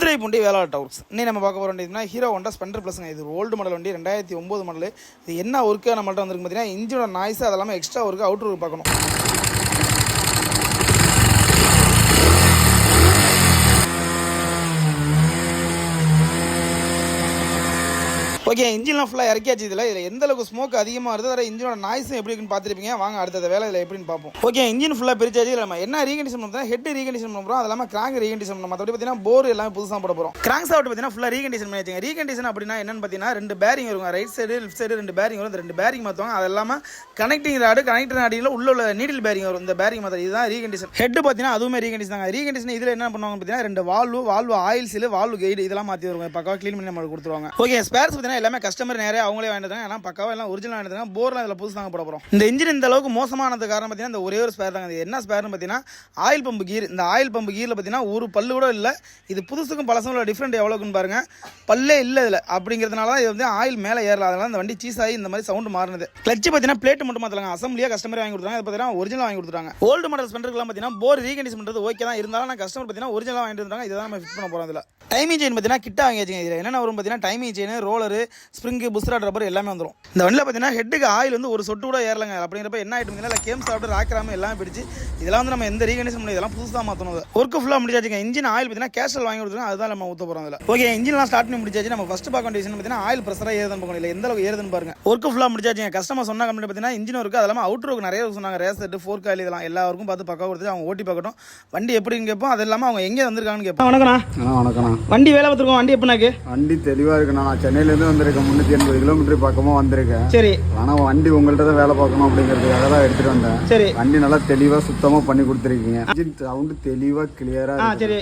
Thiruthuraipoondi வேளாள downs. இன்னைக்கு நம்ம பார்க்க போகிற வண்டி ஹீரோ ஹோண்டா ஸ்பெண்டர் ப்ளஸ்ங்க. இது ஓல்டு மாடல் வண்டி, 2009 மாடல். இது என்ன ஒர்க்காக நம்மள்ட்ட வந்துருக்கு பார்த்தீங்கன்னா, இன்ஜினோட நாய்ஸ் அதெல்லாமே எக்ஸ்ட்ரா ஒர்க்கு, அவுட்ரு ஒர்க் பார்க்கணும். ஓகே, இன்ஜின்லாம் ஃபுல்லாக இறக்கியாச்சு. இதில் எந்த அளவுக்கு ஸ்மோக் அதிகமாக வருது, வேறு இன்ஜினோட நாய்ஸும் எப்படி இருக்குன்னு பார்த்துருப்பீங்க. வாங்க அடுத்த வேலை இதில் எப்படின்னு பார்ப்போம். ஓகே, இன்ஜின் ஃபுல்லாக பிரிச்சாச்சு. நம்ம என்ன ரீகண்டிஷன் பண்ணுறோம், ஹெட் ரீகண்டிஷன் பண்ணுறோம், அது இல்லாமல் கிராங்க் ரீகண்டிஷன் பண்ணுறோம். மற்றபடி பார்த்தீங்கன்னா போர் எல்லாமே புதுசாக போட போகிறோம். கிராங்க் சாப்பிட்டு பார்த்தீங்கன்னா ஃபுல்லாக ரீகண்டிஷன் பண்ணி வச்சுங்க. ரீகண்டிஷன் அப்படின்னா என்னன்னு பார்த்தீங்கன்னா, 2 பேரிங் இருக்கும், right side left side 2 bearing வரும். இந்த 2 பேரிங் மாற்றுவாங்க. அது இல்லாமல் கனெக்டிங் ராடியில் உள்ள நீடில் பேரிங் வரும். இந்த பேரிங் மாற்ற இதுதான் ரீகண்டிஷன். ஹெட் பார்த்தீங்கன்னா அதுவுமே ரீகண்டிஷன் தாங்க. ரீகண்டிஷன் இதில் என்ன பண்ணுவாங்க பார்த்தீங்கன்னா, 2 valve oil seal, valve guide இதெல்லாம் மாற்றி வருவாங்க. பக்காவாக க்ளீன் பண்ணி நம்ம கொடுத்துருவாங்க. ஓகே, ஸ்பேர்ஸ் பார்த்தீங்கன்னா எல்லாமே கஸ்டமர் நேரே அவங்களே வாங்கிட்டு எல்லாம் பக்காவா எல்லாம் ஒரிஜினல் வாங்கிட்டு போர்லாம் இதில் புதுசு தாங்க போட போகிறோம். இந்த இன்ஜின் இந்த அளவுக்கு மோசமானது காரணம் பார்த்தீங்கன்னா, இந்த ஒரே ஒரு ஸ்பேர் தாங்க. இது என்ன ஸ்பேர்னு பார்த்தீங்கன்னா, ஆயில் பம்பு கீர். இந்த ஆயில் பம்பு கீரில் பார்த்தீங்கன்னா ஒரு பல்லு கூட இல்லை. இது புதுசுக்கும் பழசுக்கும் டிஃப்ரெண்ட் எவ்வளோக்குன்னு பாருங்க. பல்லே இல்லை இதில். அப்படிங்கிறதுனால தான் இது வந்து ஆயில் மேலே ஏறல. அதனால இந்த வண்டி சீஸ் ஆகி இந்த மாதிரி சவுண்டு மாறினது. கிளச்சு பார்த்தீங்கன்னா பிளேட் மட்டும் மாற்றலாங்க. அசம்பிளியாக கஸ்டமர் வாங்கி கொடுத்தாங்க. இது பார்த்தீங்கன்னா ஒரிஜினல் வாங்கி கொடுத்துருக்காங்க. ஓல்டு மாடல் ஸ்பெண்டர்லாம் பார்த்தீங்கன்னா போர் ரீகண்டிஷன் பண்ணுறது ஓகே தான். இருந்தாலும் நான் கஸ்டமர் பார்த்தீங்கன்னா ஒரிஜினல் வாங்கிட்டு இருந்தாங்க. இதை தான் நம்ம ஃபிட் பண்ண போகிறோம். இதில் டைமிங் செயின் பார்த்தீங்கன்னா கிட்ட வாங்கியாச்சுங்க. இதில் என்னென்ன வரும் பார்த்தீங்கன்னா, timing chain, roller, spring, Bushra rubber எல்லாமே வந்துடும். இந்த வண்டியில் பார்த்தீங்கன்னா ஹெட்டுக்கு ஆயில் வந்து ஒரு சொட்டு கூட ஏறலங்க. அப்படிங்கிறப்ப என்ன ஆகிட்டு பார்த்தீங்கன்னா, கேம் சாப்பிட்டு ராக்ராம எல்லாமே பிடிச்சி இதெல்லாம் வந்து நம்ம எந்த ரீகண்டிஷன் பண்ணி இதெல்லாம் புதுசாக மாற்றணும். ஒர்க்கு ஃபுல்லாக முடிச்சாச்சுங்க. இன்ஜின் ஆயில் பார்த்தீங்கன்னா கேஸ்டல் வாங்கி கொடுத்துருக்கோம். அதுதான் நம்ம ஊற்ற போகிறோம். அதில் ஓகே, இன்ஜின்லாம் ஸ்டார்ட் பண்ணி முடிச்சாச்சு. நம்ம ஃபஸ்ட்டு பார்க்க வேண்டிய விஷயம் பார்த்தீங்கன்னா, ஆயில் ப்ரெஷராக ஏறுதுன்னு பார்க்கணும். இல்லை எந்த அளவுக்கு ஏறுதுன்னு பாருங்க. ஒர்க்கு ஃபுல்லாக முடிச்சாச்சுங்க. கஸ்டமர் சொன்ன கம்பெனி பார்த்தீங்கன்னா இன்ஜின் ஒர்க்கு, அதெல்லாம் அவுட்ருக்கு நிறைய சொன்னாங்க. ரேசெட், ஃபோர்க் ஆயில் இதெல்லாம் எல்லாருக்கும் பார்த்து பக்கம் கொடுத்து அவங்க ஓட்டி பார்க்கட்டும். வண்டி எப்படின்னு கேட்போம். அது இல்லாமல் அவங்க எங்கே வந்திருக்காங்கன்னு கேட்போம். வணக்கம். வணக்கம். வண்டி வேலை பார்த்துருக்கோம். வண்டி எப்படினாக்கு? வண்டி தெளிவாக இருக்குண்ணா. நான் சென்னையிலேருந்து வந்திருக்கேன். 380 கிலோமீட்டர் பக்கமாக வந்திருக்கேன். சரி. ஆனால் வண்டி உங்கள்கிட்ட தான் வேலை பார்க்கணும் அப்படிங்கிறதுக்காக தான் எடுத்துகிட்டு வந்தேன். சரி. வண்டி நல்லா தெளிவாக சுத்தமாக பண்ணி கொடுத்துருக்கீங்க. இன்ஜின் சவுண்டு தெளிவாக கிளியராக. சரி.